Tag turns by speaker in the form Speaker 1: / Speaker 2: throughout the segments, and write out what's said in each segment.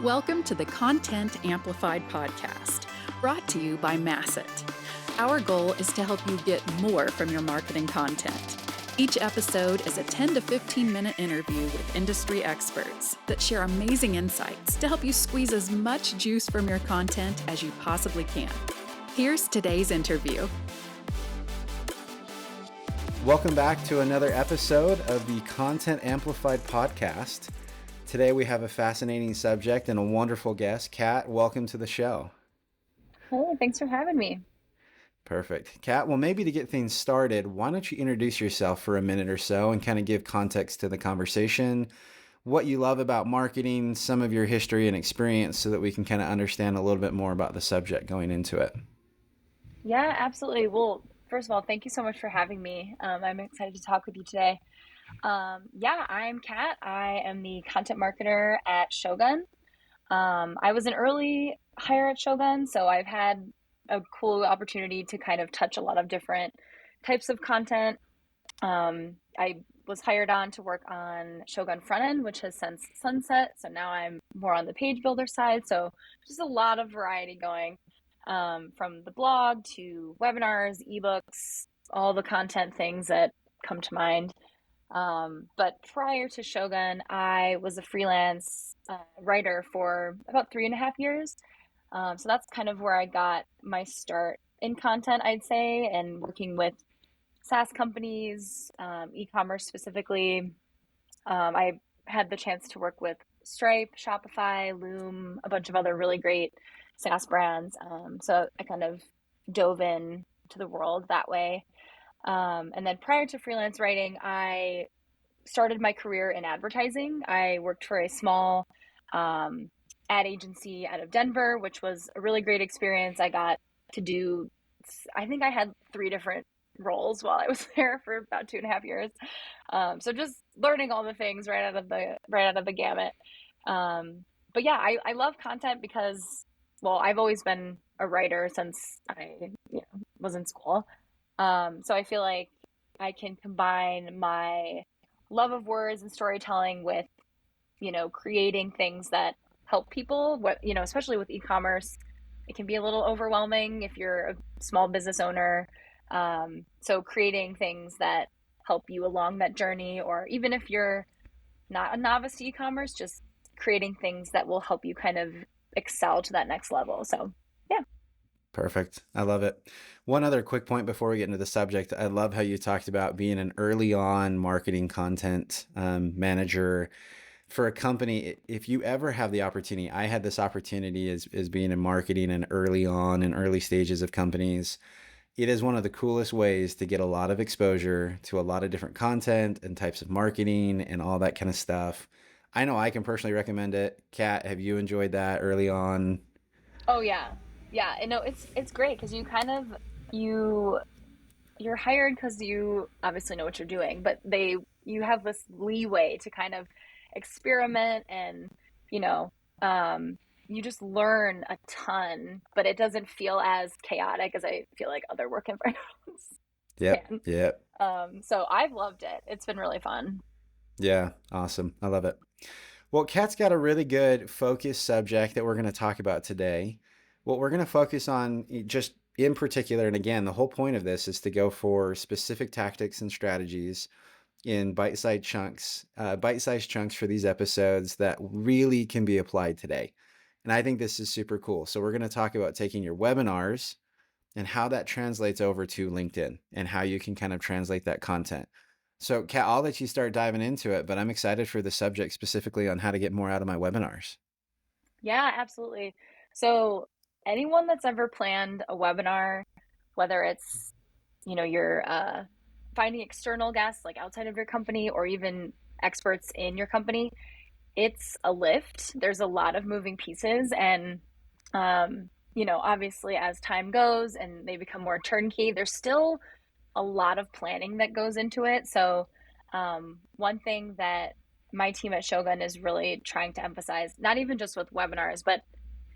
Speaker 1: Welcome to the Content Amplified podcast, brought to you by Masset. Our goal is to help you get more from your marketing content. Each episode is a 10 to 15 minute interview with industry experts that share amazing insights to help you squeeze as much juice from your content as you possibly can. Here's today's interview.
Speaker 2: Welcome back to another episode of the Content Amplified podcast. Today we have a fascinating subject and a wonderful guest. Kat, welcome to the show.
Speaker 3: Hey, thanks for having me.
Speaker 2: Perfect. Kat, well, maybe to get things started, why don't you introduce yourself for a minute or so and kind of give context to the conversation, what you love about marketing, some of your history and experience so that we can kind of understand a little bit more about the subject going into it.
Speaker 3: Yeah, absolutely. Well, first of all, thank you so much for having me. I'm excited to talk with you today. I'm Kat. I am the content marketer at Shogun. I was an early hire at Shogun, so I've had a cool opportunity to kind of touch a lot of different types of content. I was hired on to work on Shogun front end, which has since sunset. So now I'm more on the page builder side. So just a lot of variety going, from the blog to webinars, ebooks, all the content things that come to mind. But prior to Shogun, I was a freelance writer for about 3.5 years. So that's kind of where I got my start in content, I'd say, and working with SaaS companies, e-commerce specifically. I had the chance to work with Stripe, Shopify, Loom, a bunch of other really great SaaS brands. So I kind of dove in to the world that way. And then prior to freelance writing, I started my career in advertising. I worked for a small ad agency out of Denver, which was a really great experience. I got to do, I think I had 3 different roles while I was there for about 2.5 years. So just learning all the things right out of the gamut. But yeah, I love content because, well, I've always been a writer since I was in school. So I feel like I can combine my love of words and storytelling with, creating things that help people, especially with e-commerce. It can be a little overwhelming if you're a small business owner. So creating things that help you along that journey, or even if you're not a novice to e-commerce, just creating things that will help you kind of excel to that next level. So, yeah.
Speaker 2: Perfect. I love it. One other quick point before we get into the subject. I love how you talked about being an early on marketing content manager for a company. If you ever have the opportunity, I had this opportunity as being in marketing and early on in early stages of companies. It is one of the coolest ways to get a lot of exposure to a lot of different content and types of marketing and all that kind of stuff. I know I can personally recommend it. Kat, have you enjoyed that early on?
Speaker 3: Oh yeah. Yeah, it's great because you're hired because you obviously know what you're doing, but you have this leeway to kind of experiment and, you just learn a ton, but it doesn't feel as chaotic as I feel like other work environments can.
Speaker 2: Yep.
Speaker 3: So I've loved it. It's been really fun.
Speaker 2: Yeah, awesome. I love it. Well, Kat's got a really good focused subject that we're going to talk about today. What we're going to focus on just in particular, and again, the whole point of this is to go for specific tactics and strategies in bite-sized chunks for these episodes that really can be applied today. And I think this is super cool. So we're going to talk about taking your webinars and how that translates over to LinkedIn and how you can kind of translate that content. So Kat, I'll let you start diving into it, but I'm excited for the subject specifically on how to get more out of my webinars.
Speaker 3: Yeah, absolutely. So anyone that's ever planned a webinar, whether it's, you're finding external guests like outside of your company or even experts in your company, it's a lift. There's a lot of moving pieces. And, obviously as time goes and they become more turnkey, there's still a lot of planning that goes into it. So one thing that my team at Shogun is really trying to emphasize, not even just with webinars, but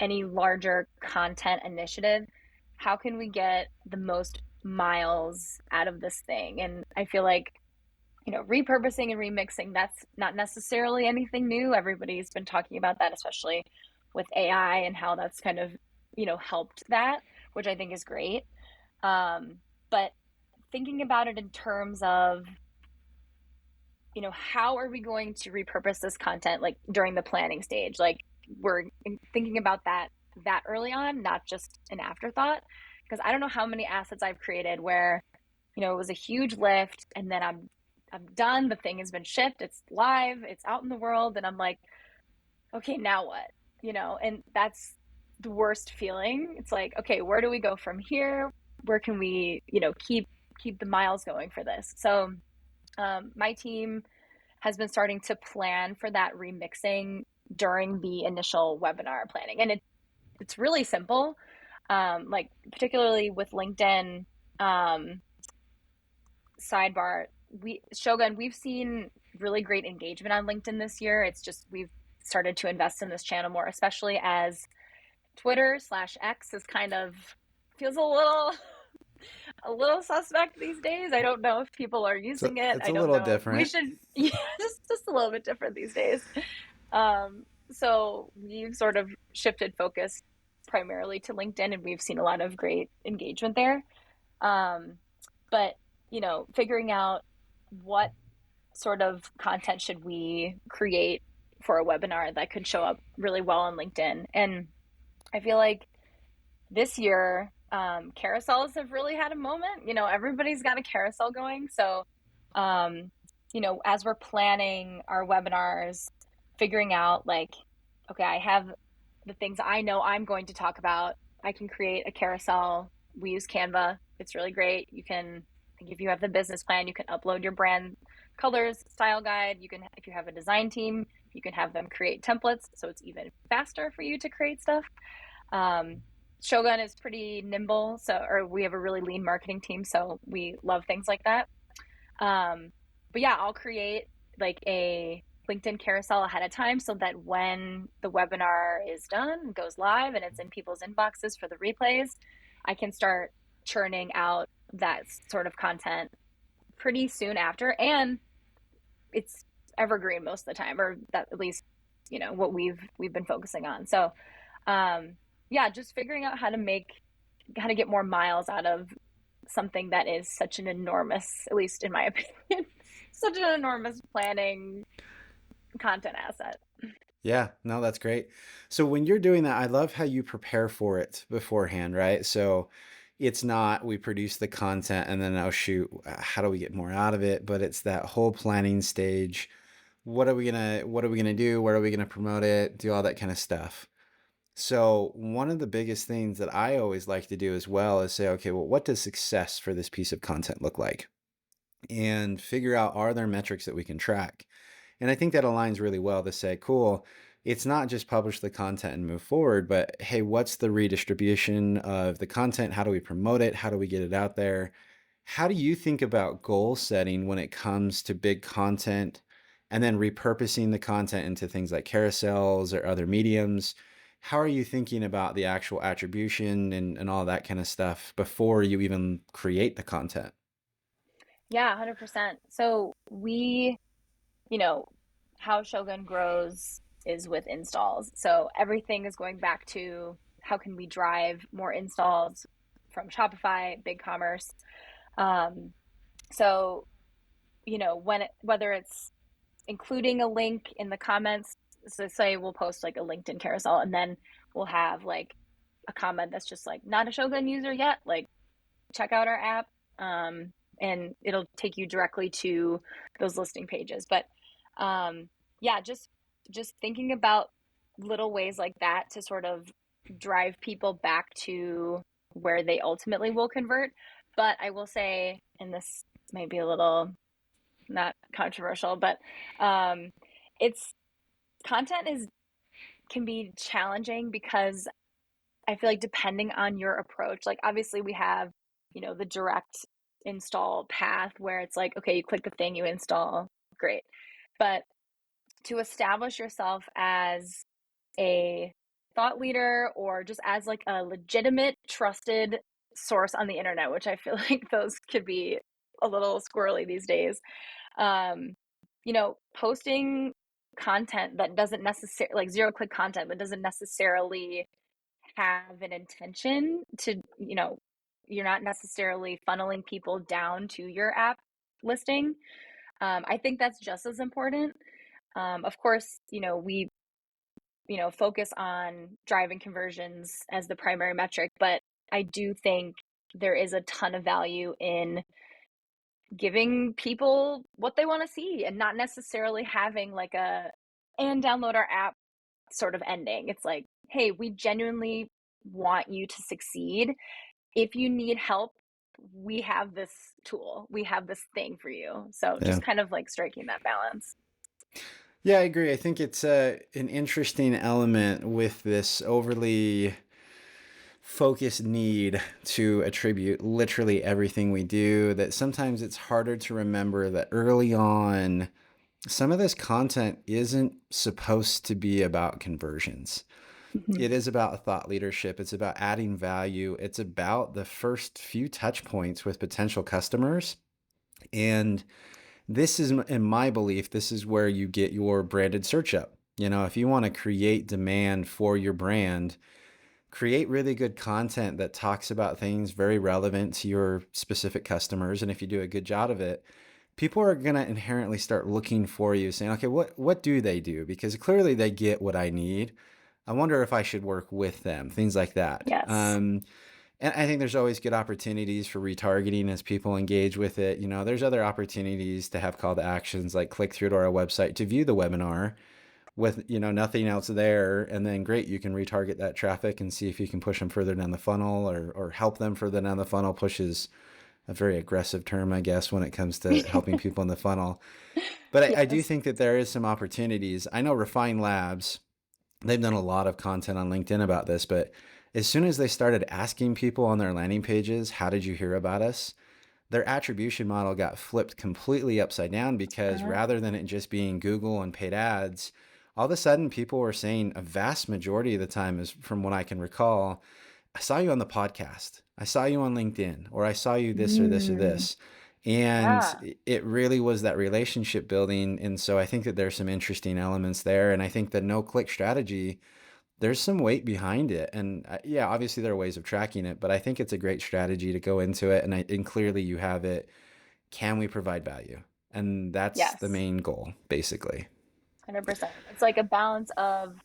Speaker 3: any larger content initiative, how can we get the most miles out of this thing? And I feel like, repurposing and remixing, that's not necessarily anything new. Everybody's been talking about that, especially with AI and how that's kind of, helped that, which I think is great. But thinking about it in terms of, how are we going to repurpose this content like during the planning stage? Like we're thinking about that early on, not just an afterthought. Because I don't know how many assets I've created where, it was a huge lift and then I'm done, the thing has been shipped, it's live, it's out in the world, and I'm like, okay, now what? And that's the worst feeling. It's like, okay, where do we go from here? Where can we, keep the miles going for this? So my team has been starting to plan for that remixing during the initial webinar planning. And it's really simple. Like particularly with LinkedIn, sidebar, Shogun, we've seen really great engagement on LinkedIn this year. It's just we've started to invest in this channel more, especially as Twitter/X is kind of feels a little suspect these days. I don't know if people are
Speaker 2: So
Speaker 3: using it.
Speaker 2: it's
Speaker 3: I
Speaker 2: a
Speaker 3: don't
Speaker 2: little
Speaker 3: know. We
Speaker 2: different.
Speaker 3: should, yeah, just a little bit different these days. So we've sort of shifted focus primarily to LinkedIn, and we've seen a lot of great engagement there. Um, but figuring out what sort of content should we create for a webinar that could show up really well on LinkedIn, and I feel like this year, carousels have really had a moment. Everybody's got a carousel going. So, um, as we're planning our webinars, figuring out like, okay, I have the things I know I'm going to talk about. I can create a carousel. We use Canva. It's really great. You can, if you have the business plan, you can upload your brand colors, style guide. You can, if you have a design team, you can have them create templates. So it's even faster for you to create stuff. Um, Shogun is pretty nimble, or we have a really lean marketing team, so we love things like that. Um, but yeah, I'll create like a LinkedIn carousel ahead of time so that when the webinar is done, goes live, and it's in people's inboxes for the replays, I can start churning out that sort of content pretty soon after, and it's evergreen most of the time, or that at least what we've been focusing on. So um, yeah, just figuring out how to get more miles out of something that is such an enormous, at least in my opinion, such an enormous planning content asset.
Speaker 2: Yeah, no, that's great. So when you're doing that, I love how you prepare for it beforehand, right? So it's not we produce the content and then, oh shoot, how do we get more out of it? But it's that whole planning stage. What are we gonna do? Where are we gonna promote it? Do all that kind of stuff. So one of the biggest things that I always like to do as well is say, okay, well, what does success for this piece of content look like? And figure out, are there metrics that we can track? And I think that aligns really well to say, cool, it's not just publish the content and move forward, but hey, what's the redistribution of the content? How do we promote it? How do we get it out there? How do you think about goal setting when it comes to big content and then repurposing the content into things like carousels or other mediums? How are you thinking about the actual attribution and all that kind of stuff before you even create the content?
Speaker 3: Yeah, 100%. So you know, how Shogun grows is with installs. So everything is going back to how can we drive more installs from Shopify, BigCommerce. Um, so, whether it's including a link in the comments, so say we'll post like a LinkedIn carousel and then we'll have like a comment that's just like, not a Shogun user yet, like check out our app. And it'll take you directly to those listing pages. But yeah, just thinking about little ways like that to sort of drive people back to where they ultimately will convert. But I will say, and this might be a little not controversial, but um, it's content is can be challenging because I feel like depending on your approach, like obviously we have, the direct install path where it's like, okay, you click the thing, you install, great. But to establish yourself as a thought leader or just as like a legitimate, trusted source on the internet, which I feel like those could be a little squirrely these days. Posting content that doesn't necessarily, like zero click content that doesn't necessarily have an intention to, you're not necessarily funneling people down to your app listing. I think that's just as important. Of course, we, focus on driving conversions as the primary metric, but I do think there is a ton of value in giving people what they want to see and not necessarily having like and download our app sort of ending. It's like, hey, we genuinely want you to succeed. If you need help, we have this tool, we have this thing for you. So
Speaker 2: Yeah.
Speaker 3: just kind of like striking that balance.
Speaker 2: Yeah, I agree. I think it's an interesting element with this overly focused need to attribute literally everything we do that sometimes it's harder to remember that early on, some of this content isn't supposed to be about conversions.
Speaker 3: Mhm.
Speaker 2: It is about thought leadership. It's about adding value. It's about the first few touch points with potential customers. And this is, in my belief, this is where you get your branded search up. If you want to create demand for your brand, create really good content that talks about things very relevant to your specific customers. And if you do a good job of it, people are going to inherently start looking for you, saying, okay, what do they do? Because clearly they get what I need. I wonder if I should work with them, things like that.
Speaker 3: Yes.
Speaker 2: And I think there's always good opportunities for retargeting as people engage with it. There's other opportunities to have call to actions, like click through to our website to view the webinar with, nothing else there. And then great, you can retarget that traffic and see if you can push them further down the funnel, or help them further down the funnel. Push is a very aggressive term, I guess, when it comes to helping people in the funnel. But I do
Speaker 3: Yes.
Speaker 2: think that there is some opportunities. I know Refine Labs, they've done a lot of content on LinkedIn about this, but as soon as they started asking people on their landing pages, how did you hear about us? Their attribution model got flipped completely upside down, because
Speaker 3: Uh,
Speaker 2: rather than it just being Google and paid ads, all of a sudden people were saying, a vast majority of the time, is from what I can recall, I saw you on the podcast, I saw you on LinkedIn, or I saw you this or this or
Speaker 3: mm,
Speaker 2: this. And
Speaker 3: yeah.
Speaker 2: it really was that relationship building. And so I think that there's some interesting elements there. And I think the no click strategy, there's some weight behind it. And yeah, obviously there are ways of tracking it, but I think it's a great strategy to go into it. And clearly you have it. Can we provide value? And that's the
Speaker 3: Yes.
Speaker 2: main goal, basically.
Speaker 3: 100%. It's like a balance of,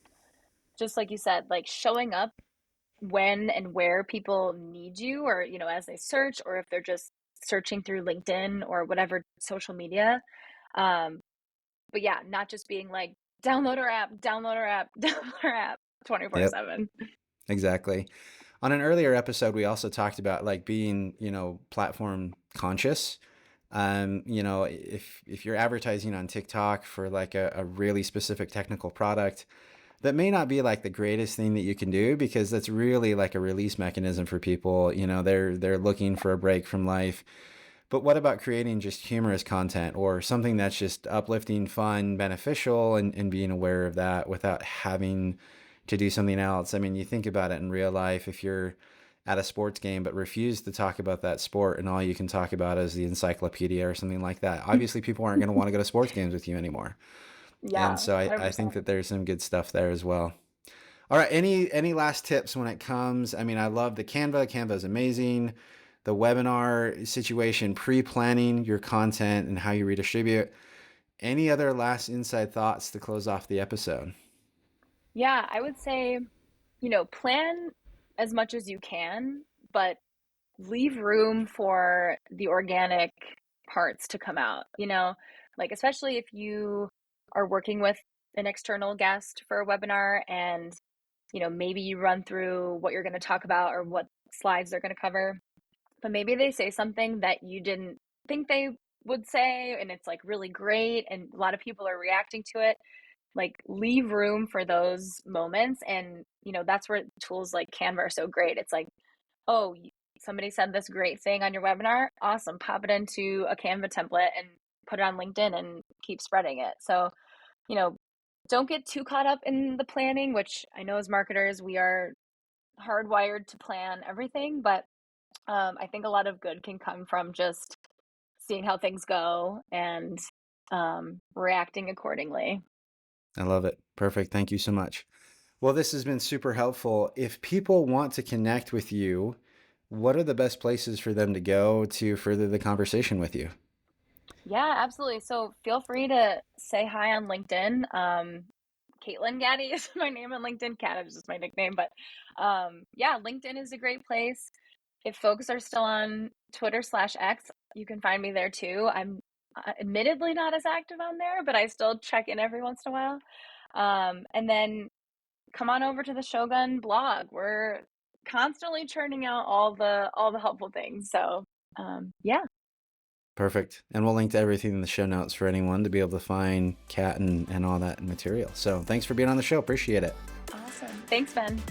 Speaker 3: just like you said, like showing up when and where people need you, or as they search, or if they're just searching through LinkedIn or whatever social media. um but yeah, not just being like, download our app, download our app, download our app
Speaker 2: Yep,
Speaker 3: 24/7.
Speaker 2: exactly. On an earlier episode, we also talked about like being, platform conscious. If you're advertising on TikTok for like a really specific technical product, that may not be like the greatest thing that you can do, because that's really like a release mechanism for people. They're looking for a break from life. But what about creating just humorous content, or something that's just uplifting, fun, beneficial, and being aware of that without having to do something else? I mean, you think about it in real life. If you're at a sports game but refuse to talk about that sport, and all you can talk about is the encyclopedia or something like that, obviously people aren't going to want to go to sports games with you anymore. And
Speaker 3: Yeah,
Speaker 2: so I think
Speaker 3: 100%.
Speaker 2: that there's some good stuff there as well. All right, any last tips when it comes? I mean, I love the Canva. Canva is amazing. The webinar situation, pre-planning your content and how you redistribute. Any other last inside thoughts to close off the episode?
Speaker 3: Yeah, I would say, plan as much as you can, but leave room for the organic parts to come out, like especially if you are working with an external guest for a webinar, and maybe you run through what you're going to talk about or what slides they're going to cover, but maybe they say something that you didn't think they would say, and it's like really great and a lot of people are reacting to it. Like, leave room for those moments. And that's where tools like Canva are so great. It's like, oh, somebody said this great thing on your webinar, awesome, pop it into a Canva template and put it on LinkedIn and keep spreading it. So you know don't get too caught up in the planning, which I know as marketers we are hardwired to plan everything, but I think a lot of good can come from just seeing how things go and reacting accordingly.
Speaker 2: I love it. Perfect. Thank you so much. Well, this has been super helpful. If people want to connect with you, what are the best places for them to go to further the conversation with you?
Speaker 3: Yeah, absolutely. So feel free to say hi on LinkedIn. Caitlin Gaddy is my name on LinkedIn. Cat is just my nickname, but yeah, LinkedIn is a great place. If folks are still on Twitter/X, you can find me there too. I'm admittedly not as active on there, but I still check in every once in a while. And then come on over to the Shogun blog. We're constantly churning out all the helpful things. So yeah,
Speaker 2: Perfect. And we'll link to everything in the show notes for anyone to be able to find Kat and all that material. So thanks for being on the show. Appreciate it.
Speaker 3: awesome. Thanks, Ben.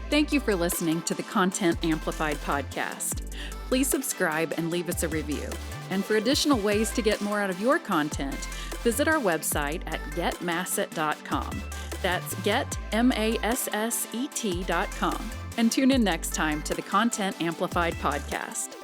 Speaker 1: Thank you for listening to the Content Amplified podcast. Please subscribe and leave us a review. And for additional ways to get more out of your content, visit our website at getmasset.com. That's getmasset.com. And tune in next time to the Content Amplified podcast.